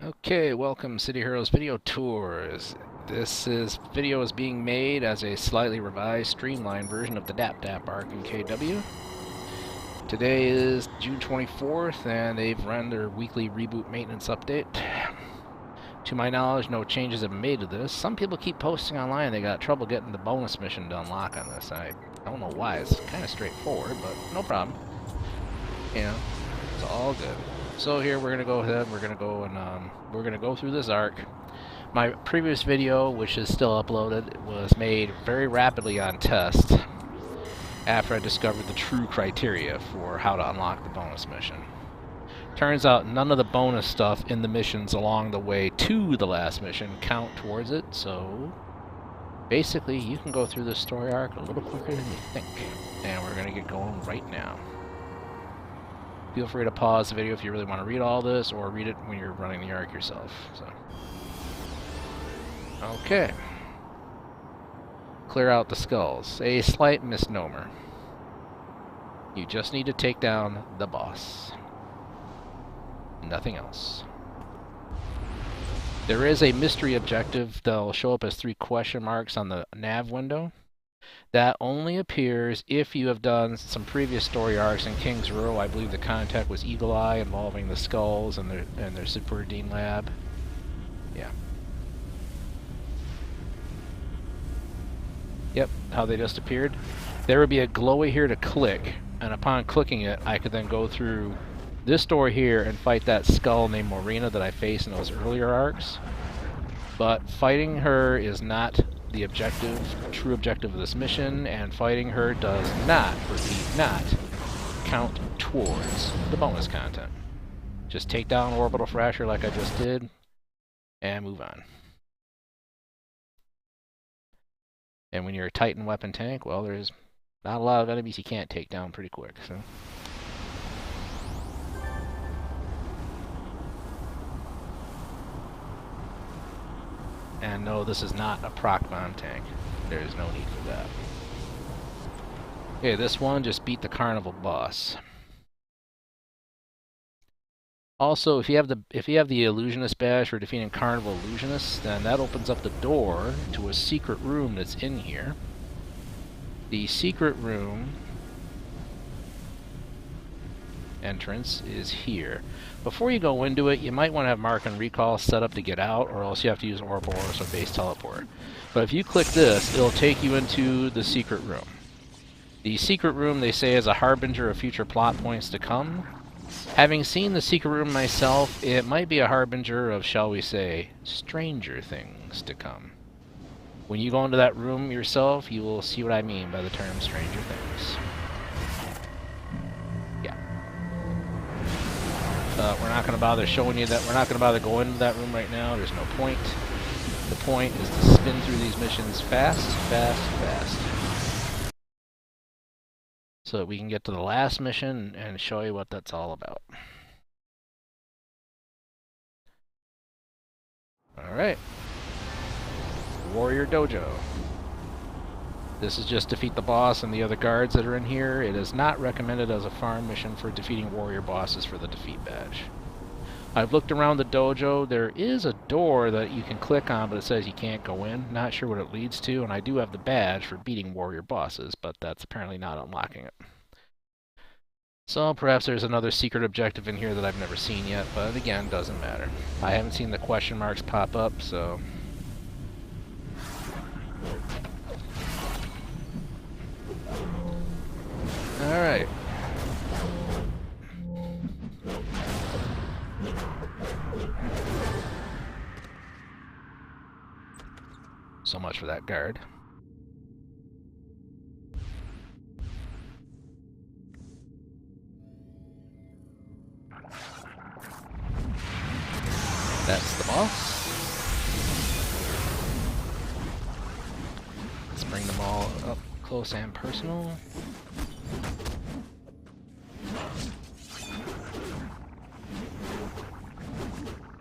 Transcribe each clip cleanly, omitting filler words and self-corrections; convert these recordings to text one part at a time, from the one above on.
Okay, welcome City Heroes Video Tours. This video is being made as a slightly revised, streamlined version of the Dap-Dap arc in KW. Today is June 24th, and they've run their weekly reboot maintenance update. To my knowledge, no changes have been made to this. Some people keep posting online they got trouble getting the bonus mission to unlock on this. I don't know why. It's kind of straightforward, but no problem. You know, it's all good. So here we're gonna go ahead. We're gonna go through this arc. My previous video, which is still uploaded, was made very rapidly on test after I discovered the true criteria for how to unlock the bonus mission. Turns out none of the bonus stuff in the missions along the way to the last mission count towards it, so basically you can go through this story arc a little quicker than you think. And we're gonna get going right now. Feel free to pause the video if you really want to read all this, or read it when you're running the arc yourself. Okay. Clear out the skulls. A slight misnomer. You just need to take down the boss. Nothing else. There is a mystery objective that'll show up as 3 question marks on the nav window. That only appears if you have done some previous story arcs in King's Row. I believe the contact was Eagle Eye, involving the skulls and their Superdine lab. Yeah. Yep, how they just appeared. There would be a glowy here to click, and upon clicking it, I could then go through this door here and fight that skull named Morena that I faced in those earlier arcs. But fighting her is not the true objective of this mission, and fighting her does not, repeat, not count towards the bonus content. Just take down Orbital Fracture like I just did, and move on. And when you're a Titan weapon tank, well, there's not a lot of enemies you can't take down pretty quick, so. And no, this is not a proc bomb tank. There is no need for that. Okay, this one just beat the Carnival boss. Also, if you have the Illusionist badge for defeating Carnival Illusionists, then that opens up the door to a secret room that's in here. The secret room entrance is here. Before you go into it, you might want to have Mark and Recall set up to get out, or else you have to use Ouroboros or Base Teleport. But if you click this, it'll take you into the secret room. The secret room, they say, is a harbinger of future plot points to come. Having seen the secret room myself, it might be a harbinger of, shall we say, stranger things to come. When you go into that room yourself, you will see what I mean by the term stranger things. We're not going to bother showing you that. We're not going to bother going into that room right now. There's no point. The point is to spin through these missions fast, so that we can get to the last mission and show you what that's all about. Alright. Warrior Dojo. This is just defeat the boss and the other guards that are in here. It is not recommended as a farm mission for defeating warrior bosses for the defeat badge. I've looked around the dojo. There is a door that you can click on, but it says you can't go in. Not sure what it leads to, and I do have the badge for beating warrior bosses, but that's apparently not unlocking it. So perhaps there's another secret objective in here that I've never seen yet, but again, doesn't matter. I haven't seen the question marks pop up, so... Alright. So much for that guard. That's the boss. Let's bring them all up close and personal.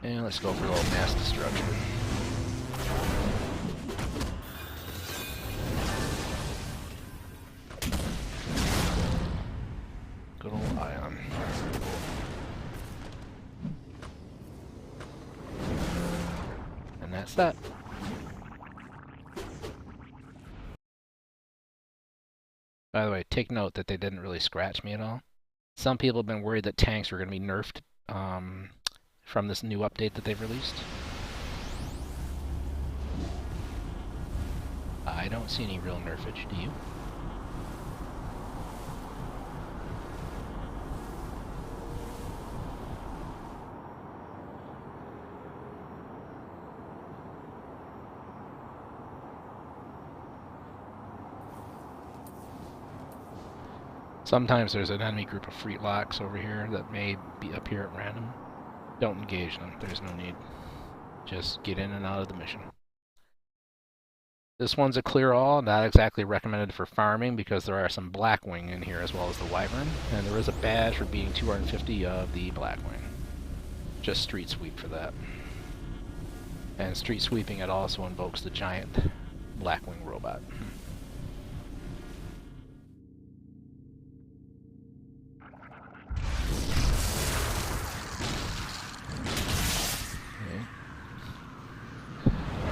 And let's go for a little mass destruction. Good old Ion. that's that. By the way, take note that they didn't really scratch me at all. Some people have been worried that tanks were going to be nerfed from this new update that they've released. I don't see any real nerfage, do you? Sometimes there's an enemy group of fleet locks over here that may appear at random. Don't engage them, there's no need. Just get in and out of the mission. This one's a clear all, not exactly recommended for farming because there are some Blackwing in here as well as the Wyvern, and there is a badge for being 250 of the Blackwing. Just street sweep for that. And street sweeping, it also invokes the giant Blackwing robot.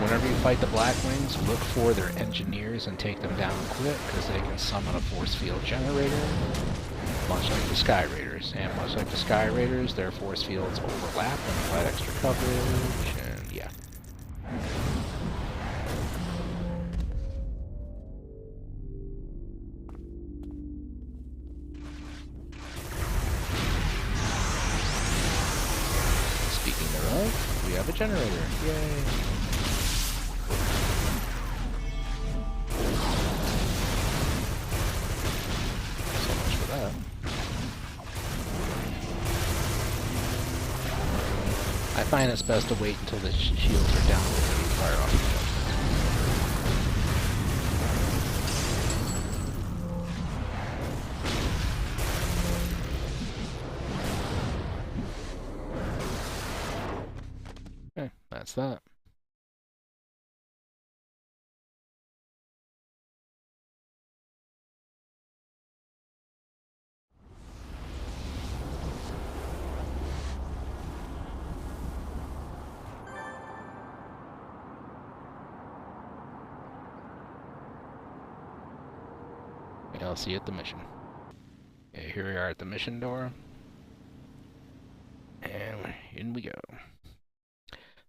Whenever you fight the Blackwings, look for their engineers and take them down quick, because they can summon a force field generator, much like the Sky Raiders. And much like the Sky Raiders, their force fields overlap and provide extra coverage, and yeah. Speaking thereof, we have a generator. Yay! I find it's best to wait until the shields are down before you fire off the okay, that's that. I'll see you at the mission. Okay, here we are at the mission door. And in we go.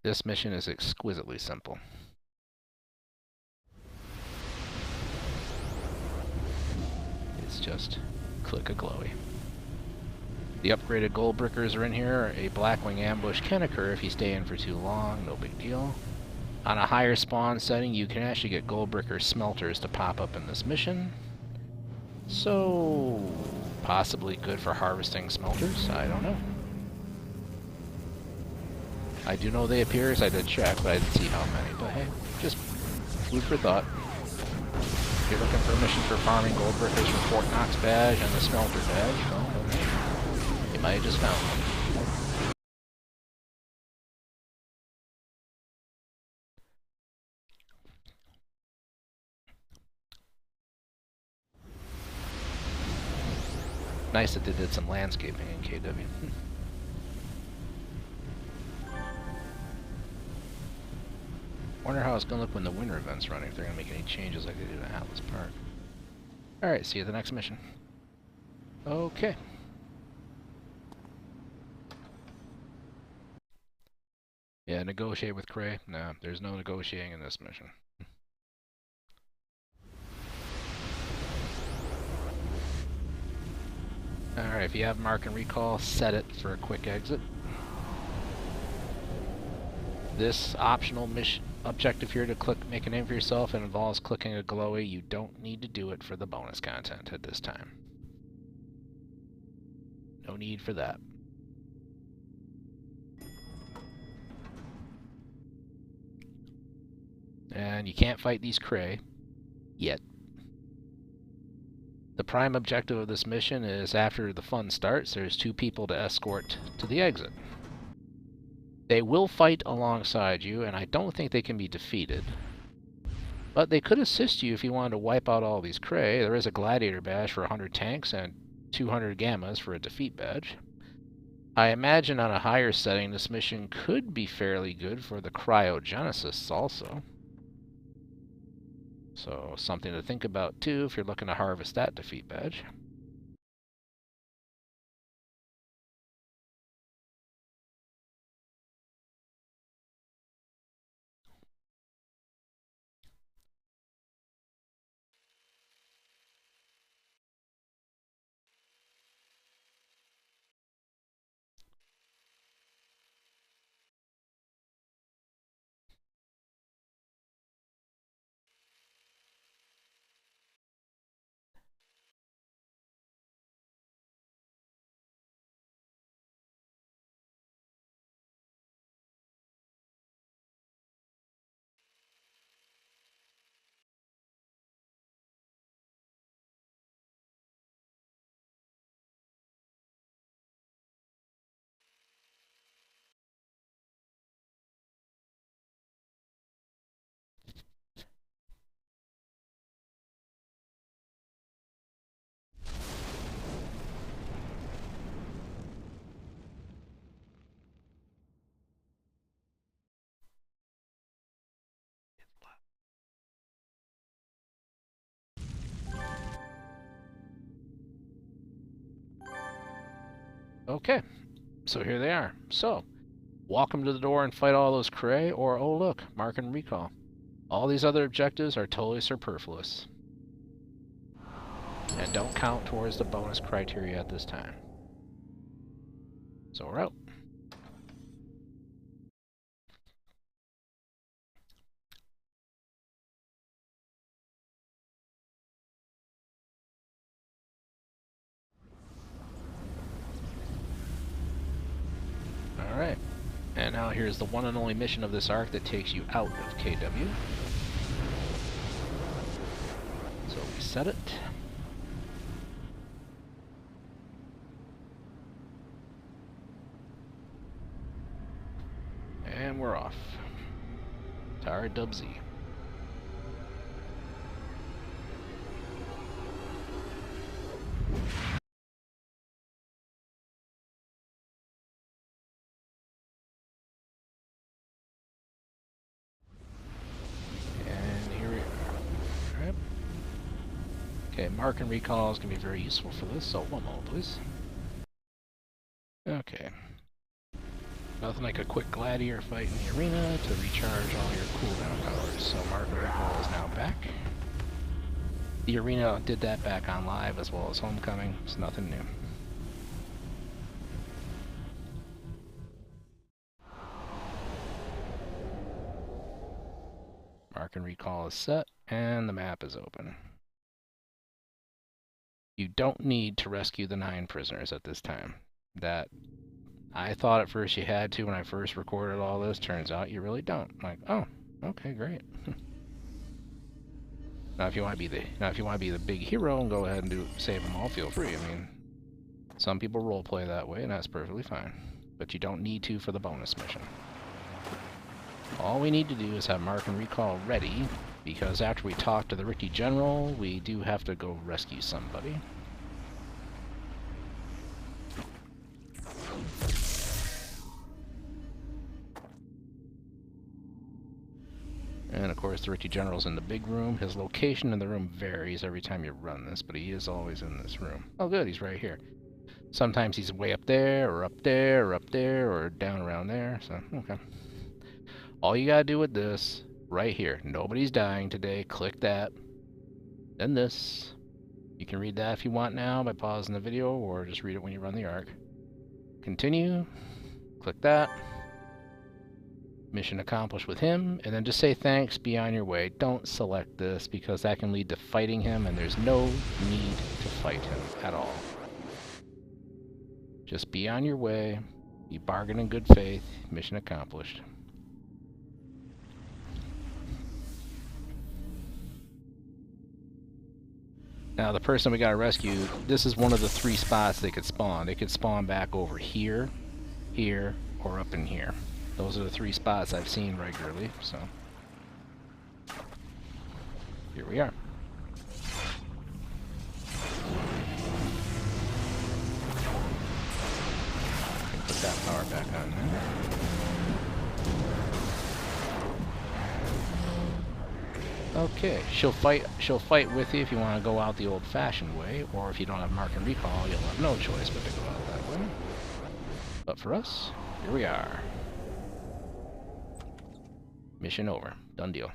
This mission is exquisitely simple. It's just click a glowy. The upgraded gold brickers are in here. A Blackwing ambush can occur if you stay in for too long, no big deal. On a higher spawn setting, you can actually get gold bricker smelters to pop up in this mission. So, possibly good for harvesting smelters? I don't know. I do know they appear, as I did check, but I didn't see how many. But hey, just food for thought. If you're looking for a mission for farming gold brickers for Fort Knox badge and the smelter badge, well, okay. You might have just found one. Nice that they did some landscaping in KW. Wonder how it's gonna look when the winter event's running, if they're gonna make any changes like they did at Atlas Park. Alright, see you at the next mission. Okay. Yeah, negotiate with Cray? No, there's no negotiating in this mission. Alright, if you have mark and recall, set it for a quick exit. This optional mission objective here to make a name for yourself and involves clicking a glowy. You don't need to do it for the bonus content at this time. No need for that. And you can't fight these Cray yet. The prime objective of this mission is after the fun starts, there's 2 people to escort to the exit. They will fight alongside you, and I don't think they can be defeated. But they could assist you if you wanted to wipe out all these Cray. There is a Gladiator badge for 100 tanks and 200 Gammas for a defeat badge. I imagine on a higher setting, this mission could be fairly good for the cryogenesis also. So something to think about too if you're looking to harvest that defeat badge. Okay, so here they are. So, walk them to the door and fight all those Cray, or oh look, mark and recall. All these other objectives are totally superfluous. And don't count towards the bonus criteria at this time. So we're out. Alright. And now here's the one and only mission of this arc that takes you out of KW. So we set it. And we're off. Tara Dub-Z. And here we are. Alright. Okay, mark and recall is going to be very useful for this, so one moment, please. Okay. Nothing like a quick gladiator fight in the arena to recharge all your cooldown powers. So mark and recall is now back. The arena did that back on live as well as Homecoming. It's nothing new. Mark and recall is set, and the map is open. You don't need to rescue the 9 prisoners at this time. That I thought at first you had to when I first recorded all this. Turns out you really don't. I'm like, oh, okay, great. Now, if you want to be the big hero and go ahead and save them all, feel free. I mean, some people roleplay that way, and that's perfectly fine. But you don't need to for the bonus mission. All we need to do is have mark and recall ready, because after we talk to the Ricky General, we do have to go rescue somebody. And of course the Ricky General's in the big room. His location in the room varies every time you run this, but he is always in this room. Oh good, he's right here. Sometimes he's way up there, or up there, or up there, or down around there, so okay. All you gotta do with this, right here, nobody's dying today, click that. Then this. You can read that if you want now by pausing the video, or just read it when you run the arc. Continue, click that. Mission accomplished with him, and then just say thanks, be on your way. Don't select this, because that can lead to fighting him, and there's no need to fight him at all. Just be on your way, you bargain in good faith, mission accomplished. Now the person we gotta rescue, this is one of the 3 spots they could spawn. They could spawn back over here, here, or up in here. Those are the 3 spots I've seen regularly, so here we are. Okay, she'll fight with you if you want to go out the old-fashioned way, or if you don't have mark and recall, you'll have no choice but to go out that way. But for us, here we are. Mission over. Done deal.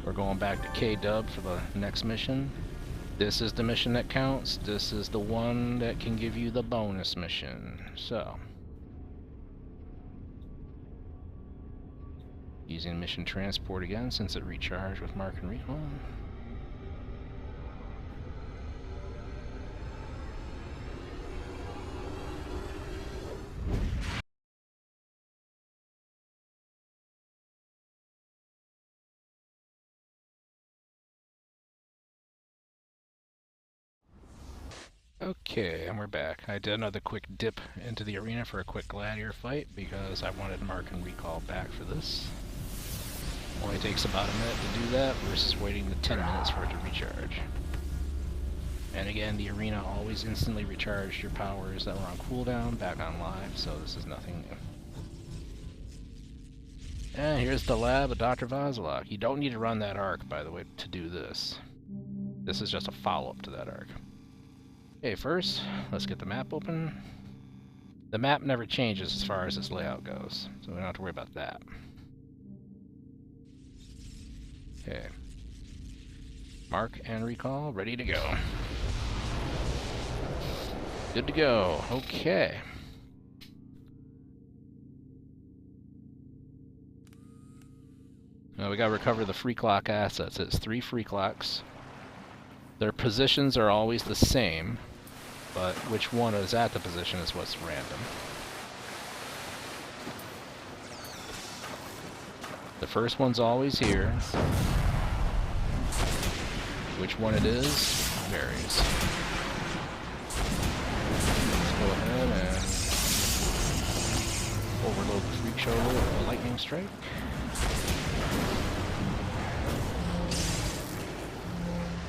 We're going back to K-Dub for the next mission. This is the mission that counts. This is the one that can give you the bonus mission. So, using mission transport again since it recharged with mark and recall. Okay, and we're back. I did another quick dip into the arena for a quick gladiator fight because I wanted mark and recall back for this. Only takes about a minute to do that versus waiting the 10 minutes for it to recharge. And again, the arena always instantly recharged your powers that were on cooldown back on live, so this is nothing new. And here's the lab of Dr. Vazalok. You don't need to run that arc, by the way, to do this. This is just a follow-up to that arc. Okay, first, let's get the map open. The map never changes as far as its layout goes, so we don't have to worry about that. Okay. Mark and recall, ready to go. Good to go. Okay. Now we gotta recover the free clock assets. It's 3 free clocks. Their positions are always the same, but which one is at the position is what's random. The first one's always here. Which one it is varies. Let's go ahead and overload the freak show with a lightning strike.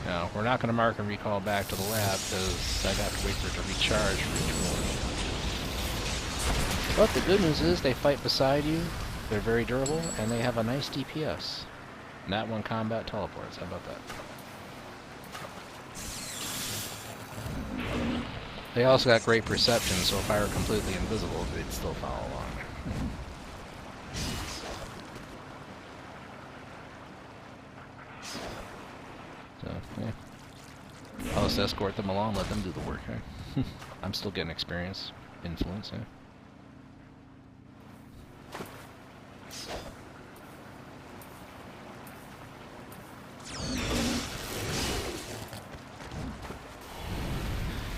Now, we're not going to mark and recall back to the lab because I'd have to wait for it to recharge for each one. But the good news is they fight beside you, they're very durable, and they have a nice DPS. Nat 1 combat teleports, how about that? They also got great perception, so if I were completely invisible, they'd still follow along. So, yeah. I'll just escort them along, let them do the work, huh? I'm still getting experience, influence, yeah.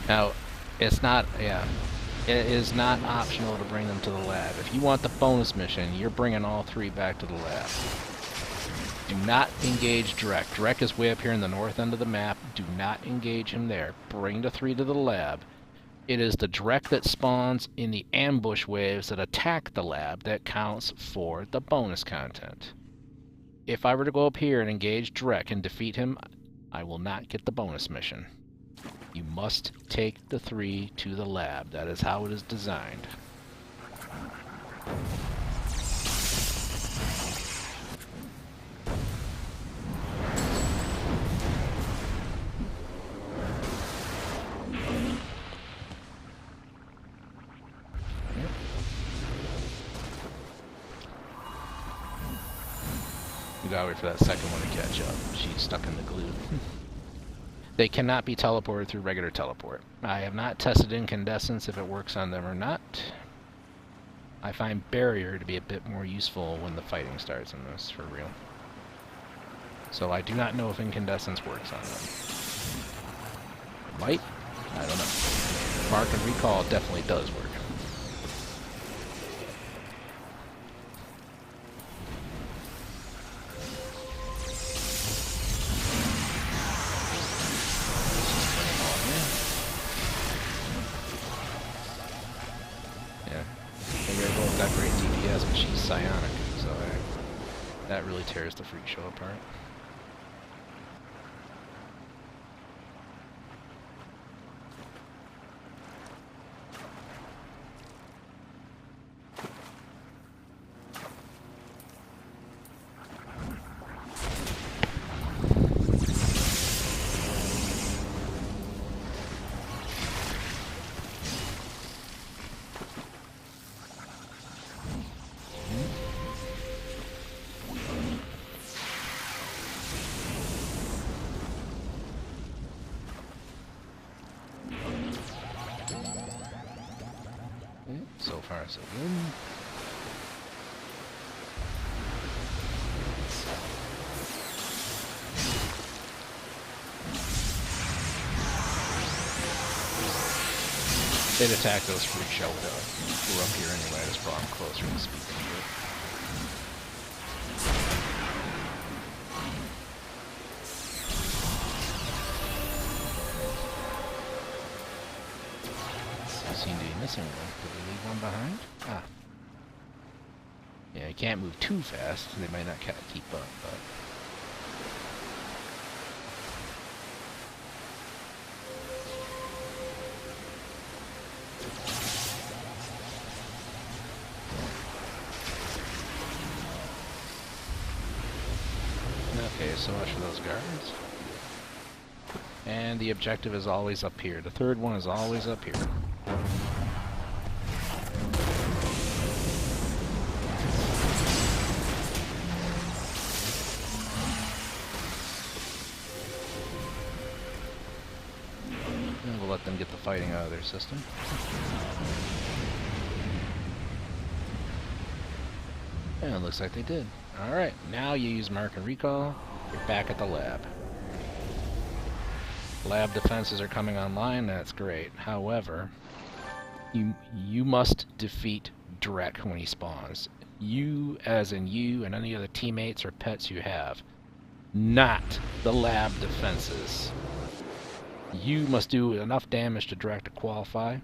Now, it's not, it is not optional to bring them to the lab. If you want the bonus mission, you're bringing all 3 back to the lab. Do not engage Dreck. Dreck is way up here in the north end of the map. Do not engage him there. Bring the 3 to the lab. It is the Dreck that spawns in the ambush waves that attack the lab that counts for the bonus content. If I were to go up here and engage Dreck and defeat him, I will not get the bonus mission. You must take the 3 to the lab. That is how it is designed. We gotta wait for that second one to catch up. She's stuck in the glue. They cannot be teleported through regular teleport. I have not tested incandescence if it works on them or not. I find barrier to be a bit more useful when the fighting starts in this, for real. So I do not know if incandescence works on them. It might? I don't know. Mark and recall definitely does work. Got great DPS, but she's psionic, so that really tears the freak show apart. far, so good. They'd attack those freak show though. We're up here anyway, I just brought them closer to speak to you. Seem to be missing one. Did we leave one behind? Ah. Yeah, you can't move too fast. They might not keep up, but... Okay, so much for those guards. And the objective is always up here. The third one is always up here. And we'll let them get the fighting out of their system. And it looks like they did. Alright, now you use mark and recall. You're back at the lab. Lab defenses are coming online, that's great. However, you must defeat Dreck when he spawns. You, as in you and any other teammates or pets you have. Not the lab defenses. You must do enough damage to Dreck to qualify,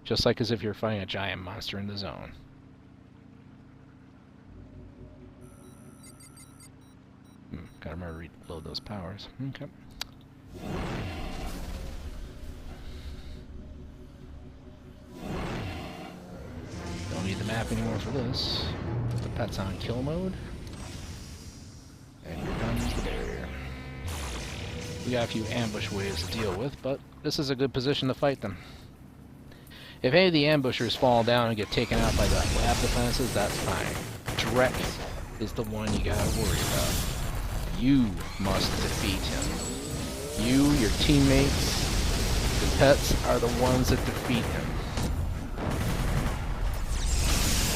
just like as if you're fighting a giant monster in the zone. Gotta remember to reload those powers. Okay. Don't need the map anymore for this. Put the pets on kill mode. And here comes the bear. We got a few ambush waves to deal with, but this is a good position to fight them. If any of the ambushers fall down and get taken out by the lab defenses, that's fine. Dreck is the one you gotta worry about. You must defeat him. You, your teammates, the pets are the ones that defeat him.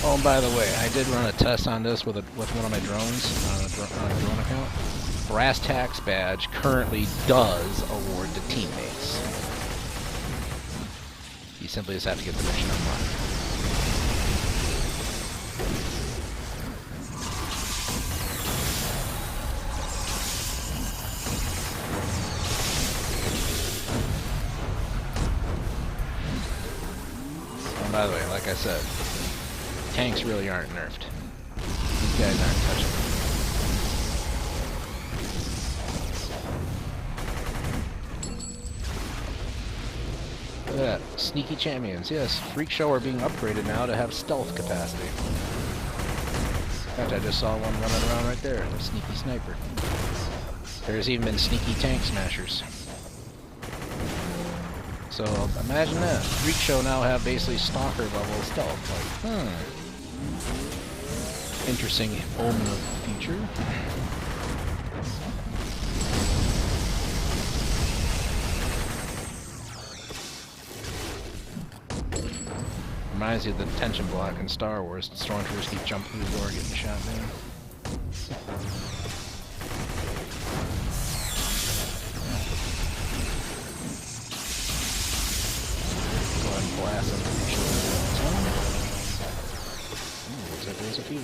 Oh, and by the way, I did run a test on this with one of my drones on a drone account. Brass Tacks badge currently does award to teammates. You simply just have to get the mission unlocked. By the way, like I said, tanks really aren't nerfed. These guys aren't touchable. Look at that. Sneaky champions. Yes, Freak Show are being upgraded now to have stealth capacity. In fact, I just saw one running around right there. A sneaky sniper. There's even been sneaky tank smashers. So imagine that. Freak Show now have basically stalker level stealth. Like, interesting omen of the future. Reminds you of the detention block in Star Wars. The stormtroopers keep jumping through the door, getting shot down. Blast them. Looks like there's a few.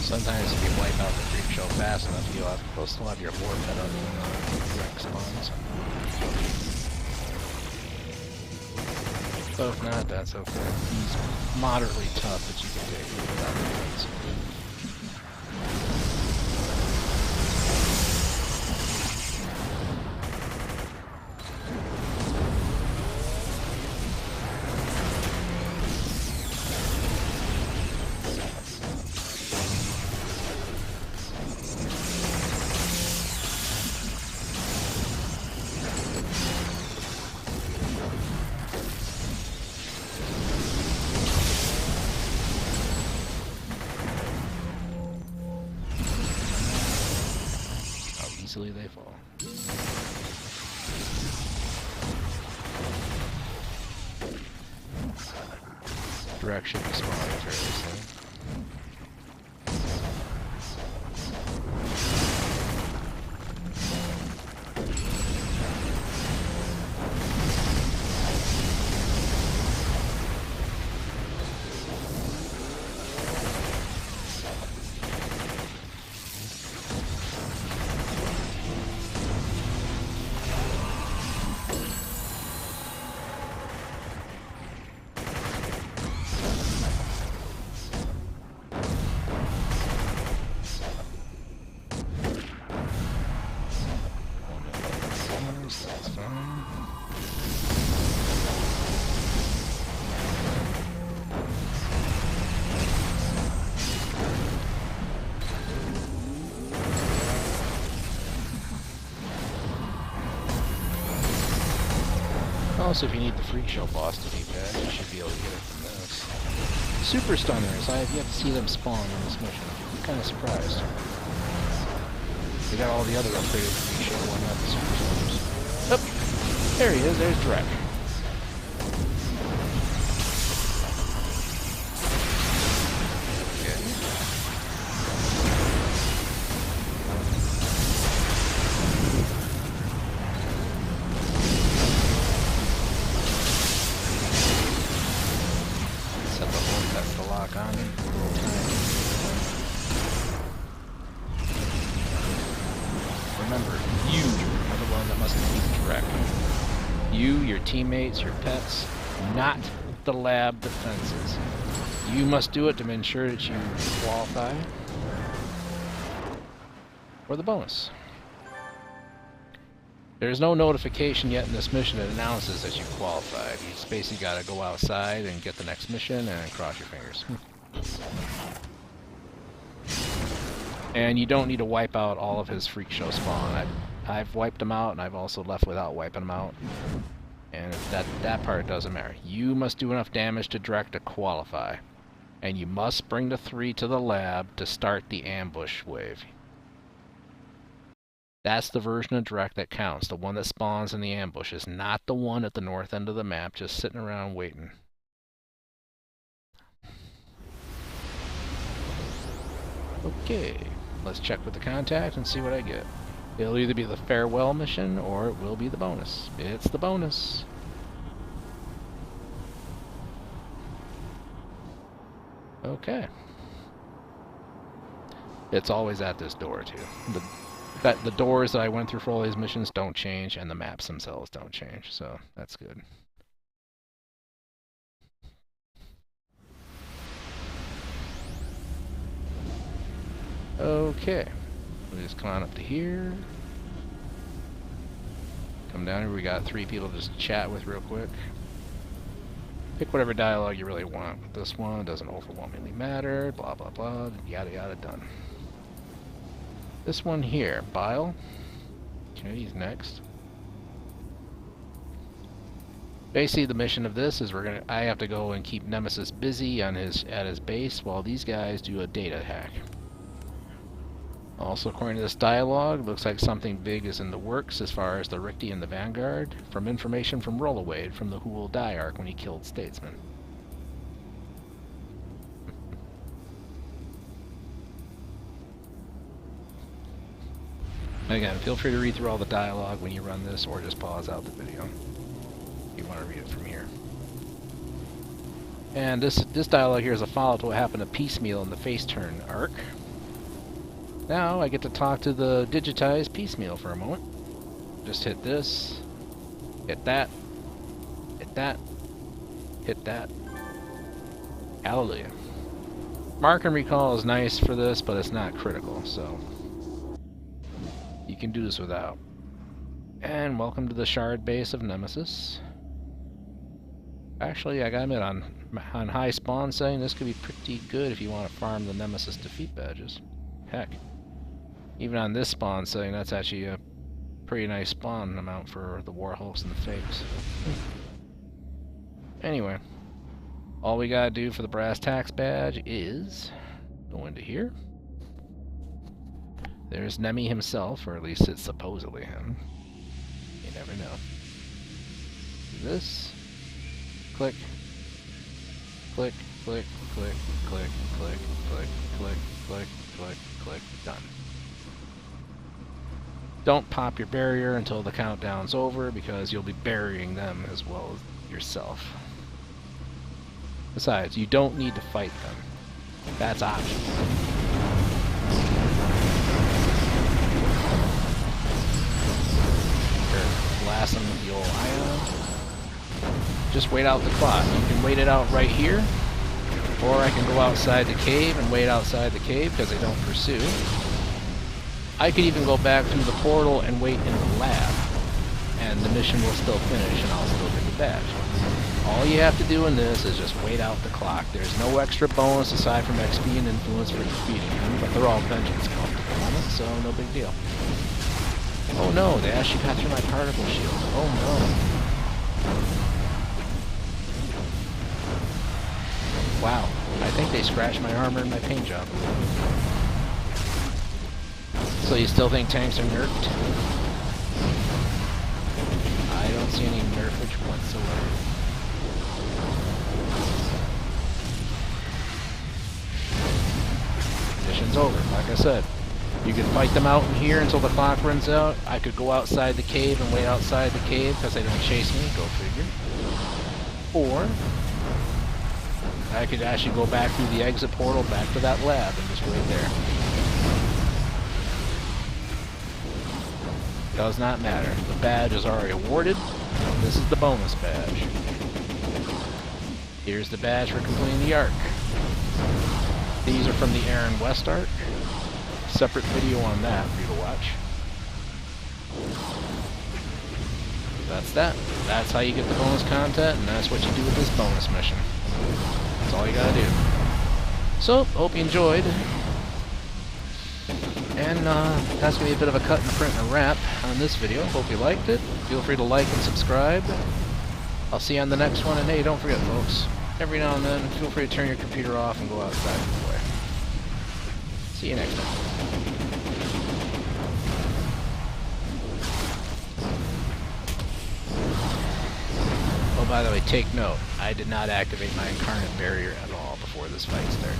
Sometimes if you wipe out the Freak Show fast enough, you'll still have your board pet up when Dreck spawns. But if not, that's okay. He's moderately tough, but you can take him without the points. easily they fall. Dreck should be spawning fairly soon. That's fine. Also, if you need the Freak Show boss to be bad, you should be able to get it from this. Super Stunners, I have yet to see them spawn on this mission. I'm kind of surprised. They got all the other upgraded Freak Show, why not the Super Stunners? Oh, there he is, there's Dreck. On it. Remember, you are the one that must defeat Dreck. You, your teammates, your pets, not the lab defenses. You must do it to ensure that you qualify for the bonus. There's no notification yet in this mission that announces that you qualified. You just basically gotta go outside and get the next mission and cross your fingers. And you don't need to wipe out all of his Freak Show spawn. I've wiped him out, and I've also left without wiping him out. And that part doesn't matter. You must do enough damage to Dreck to qualify. And you must bring the 3 to the lab to start the ambush wave. That's the version of Dreck that counts. The one that spawns in the ambush is not the one at the north end of the map just sitting around waiting. Okay, let's check with the contact and see what I get. It'll either be the farewell mission or it will be the bonus. It's the bonus. Okay. It's always at this door too. The doors that I went through for all these missions don't change, and the maps themselves don't change, so that's good. Okay, we'll just come on up to here. Come down here, we got 3 people to just chat with real quick. Pick whatever dialogue you really want. But this one doesn't overwhelmingly matter, blah blah blah, yada yada, done. This one here, Bile. Okay, he's next. Basically, the mission of this is I have to go and keep Nemesis busy on at his base while these guys do a data hack. Also, according to this dialogue, looks like something big is in the works as far as the Richte and the Vanguard, from information from Rollawade from the Who Will Die arc when he killed Statesman. Again, feel free to read through all the dialogue when you run this, or just pause out the video if you want to read it from here. And this dialogue here is a follow-up to what happened to Piecemeal in the Face Turn arc. Now I get to talk to the digitized Piecemeal for a moment. Just hit this, hit that, hit that, hit that. Hallelujah. Mark and recall is nice for this, but it's not critical, so you can do this without. And welcome to the shard base of Nemesis. Actually, I gotta admit, on high spawn setting, this could be pretty good if you want to farm the Nemesis defeat badges. Heck. Even on this spawn setting, that's actually a pretty nice spawn amount for the Warhawks and the Fakes. Anyway, all we gotta do for the brass tacks badge is go into here. There's Nemi himself, or at least it's supposedly him. You never know. Do this. Click. Click, click, click, click, click, click, click, click, click, click, done. Don't pop your barrier until the countdown's over, because you'll be burying them as well as yourself. Besides, you don't need to fight them. That's optional. Blast them with the old ion. Just wait out the clock. You can wait it out right here, or I can go outside the cave and wait outside the cave because they don't pursue. I could even go back through the portal and wait in the lab, and the mission will still finish and I'll still get the badge. All you have to do in this is just wait out the clock. There's no extra bonus aside from XP and influence for defeating them, but they're all vengeance counts at the moment, so no big deal. Oh no, they actually got through my particle shield. Oh no. Wow, I think they scratched my armor and my paint job. So you still think tanks are nerfed? I don't see any nerfage whatsoever. Mission's over, like I said. You can fight them out in here until the clock runs out. I could go outside the cave and wait outside the cave because they don't chase me, go figure. Or I could actually go back through the exit portal back to that lab and just wait there. Does not matter. The badge is already awarded. This is the bonus badge. Here's the badge for completing the arc. These are from the Aaron West arc. Separate video on that for you to watch. That's that. That's how you get the bonus content, and that's what you do with this bonus mission. That's all you gotta do. So, hope you enjoyed. And that's going to be a bit of a cut and print and a wrap on this video. Hope you liked it. Feel free to like and subscribe. I'll see you on the next one. And hey, don't forget, folks, every now and then, feel free to turn your computer off and go outside and play. See you next time. Oh, by the way, take note. I did not activate my incarnate barrier at all before this fight started.